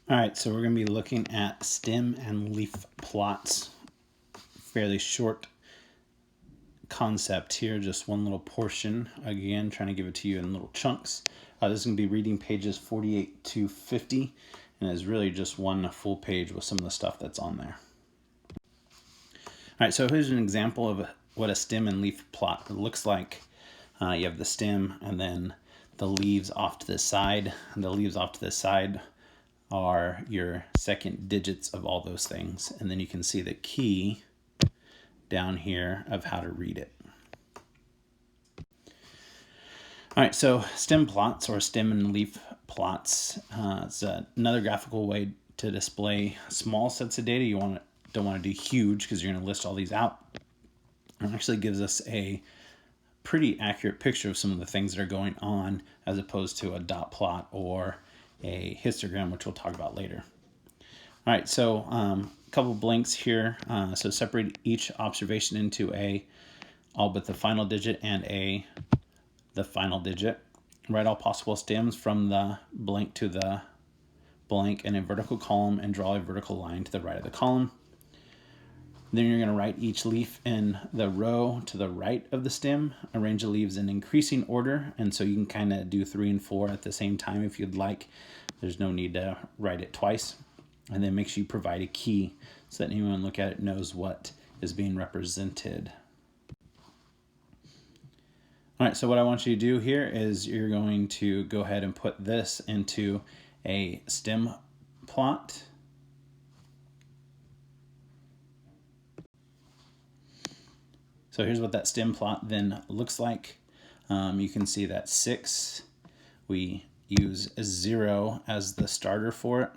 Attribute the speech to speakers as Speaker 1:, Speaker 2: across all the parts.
Speaker 1: All right, so we're going to be looking at stem and leaf plots. Fairly short concept here, just one little portion. Again, trying to give it to you in little chunks. This is going to be reading pages 48 to 50, and it's really just one full page with some of the stuff that's on there. All right, so here's an example of what a stem and leaf plot looks like. You have the stem and then the leaves off to the side. And the leaves off to the side are your second digits of all those things. And then you can see the key down here of how to read it. All right, so stem plots or stem and leaf plots is another graphical way to display small sets of data. You don't want to do huge because you're going to list all these out. It actually gives us a pretty accurate picture of some of the things that are going on as opposed to a dot plot or a histogram, which we'll talk about later. All right, so a couple blanks here. So separate each observation into all but the final digit and the final digit. Write all possible stems from the blank to the blank in a vertical column and draw a vertical line to the right of the column. Then you're going to write each leaf in the row to the right of the stem. Arrange the leaves in increasing order, and so you can kind of do 3 and 4 at the same time if you'd like. There's no need to write it twice. And then make sure you provide a key so that anyone look at it knows what is being represented. All right, so what I want you to do here is you're going to go ahead and put this into a stem plot. So here's what that stem plot then looks like. You can see that 6, we use 0 as the starter for it,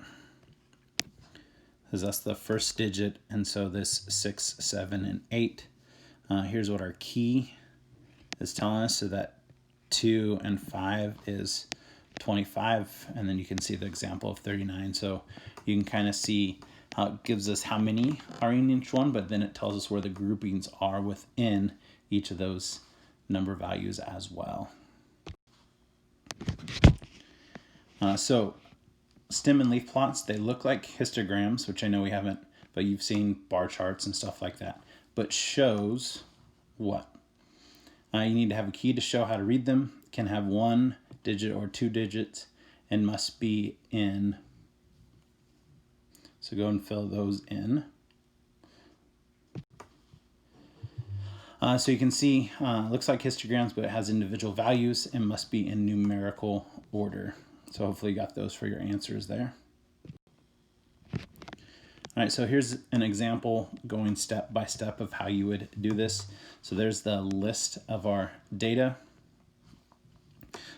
Speaker 1: because that's the first digit, and so this 6, 7, and 8. Here's what our key is telling us, so that 2 and 5 is 25, and then you can see the example of 39. So you can kind of see how it gives us how many are in each one, but then it tells us where the groupings are within each of those number values as well. So stem and leaf plots, they look like histograms, which I know we haven't, but you've seen bar charts and stuff like that. But shows what? You need to have a key to show how to read them. Can have 1 digit or 2 digits and must be in. So go and fill those in. So you can see, looks like histograms, but it has individual values and must be in numerical order. So hopefully you got those for your answers there. All right, so here's an example going step by step of how you would do this. So there's the list of our data.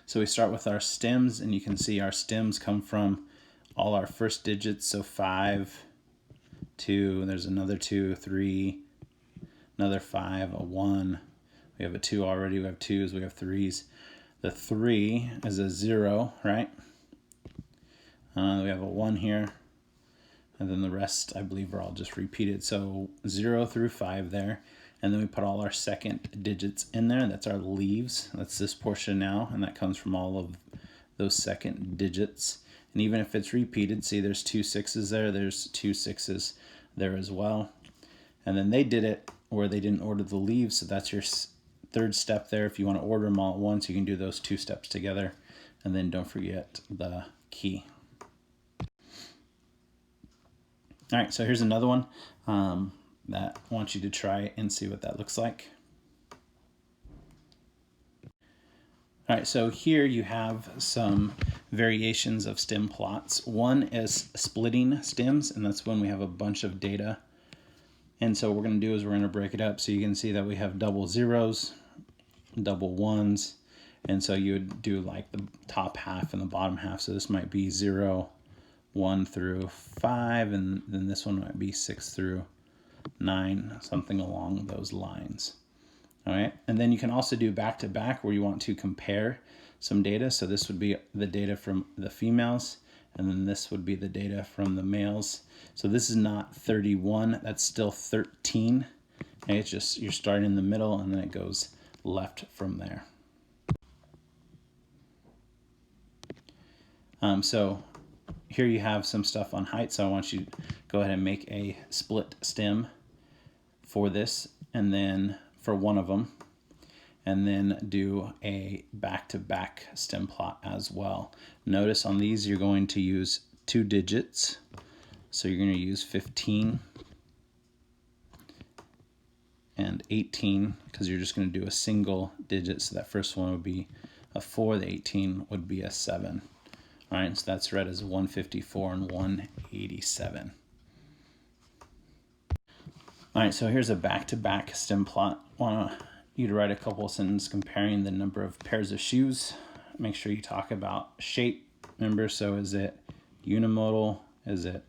Speaker 1: So we start with our stems, and you can see our stems come from all our first digits. So 5, 2, there's another 2, 3, another 5, a 1. We have a 2 already, we have 2s, we have 3s. The 3 is a 0, right? We have a 1 here. And then the rest, I believe, are all just repeated. So 0 through 5 there. And then we put all our second digits in there. That's our leaves. That's this portion now. And that comes from all of those second digits. And even if it's repeated, see there's 2 6s there. There's 2 6s there as well. And then they did it where they didn't order the leaves. So that's your third step there. If you want to order them all at once, you can do those 2 steps together. And then don't forget the key. All right, so here's another one that I want you to try and see what that looks like. All right, so here you have some variations of stem plots. One is splitting stems, and that's when we have a bunch of data. And so what we're going to do is we're going to break it up so you can see that we have double zeros, double ones, and so you would do like the top half and the bottom half. So this might be 0, 1 through 5, and then this one might be 6 through 9, something along those lines. All right, and then you can also do back to back where you want to compare some data. So this would be the data from the females, and then this would be the data from the males. So this is not 31, that's still 13. Okay, it's just you're starting in the middle and then it goes left from there. So here you have some stuff on height, so I want you to go ahead and make a split stem for this, and then for one of them, and then do a back-to-back stem plot as well. Notice on these you're going to use 2 digits, so you're going to use 15 and 18 because you're just going to do a single digit, so that first one would be a 4, the 18 would be a 7. All right, so that's read as 154 and 187. All right, so here's a back-to-back stem plot. I want you to write a couple of sentences comparing the number of pairs of shoes. Make sure you talk about shape. Remember, so is it unimodal? Is it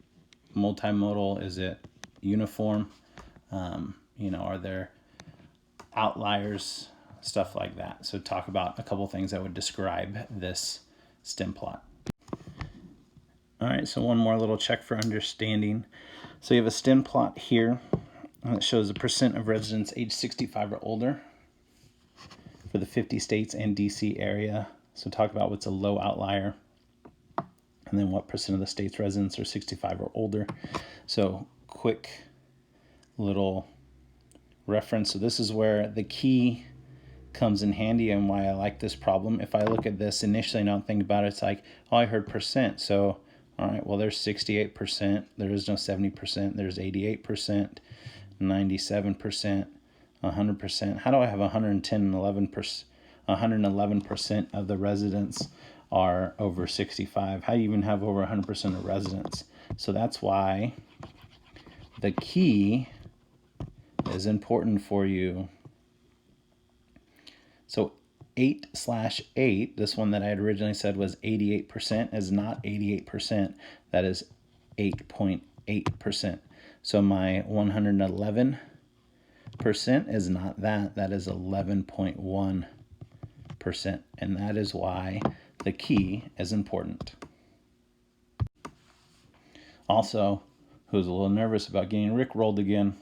Speaker 1: multimodal? Is it uniform? You know, are there outliers? Stuff like that. So talk about a couple things that would describe this stem plot. All right, so one more little check for understanding. So you have a stem plot here that shows the percent of residents age 65 or older for the 50 states and DC area. So talk about what's a low outlier, and then what percent of the state's residents are 65 or older. So quick little reference. So this is where the key comes in handy and why I like this problem. If I look at this initially and don't think about it, it's like, oh, I heard percent. So, all right, well, there's 68%. There is no 70%. There's 88%, 97%, 100%. How do I have 110 and 11%? 111% of the residents are over 65. How do you even have over 100% of residents? So that's why the key is important for you. So 8/8, this one that I had originally said was 88%, is not 88%. That is 8.8%. So my 111% is not that. That is 11.1%. And that is why the key is important. Also, who's a little nervous about getting rickrolled again?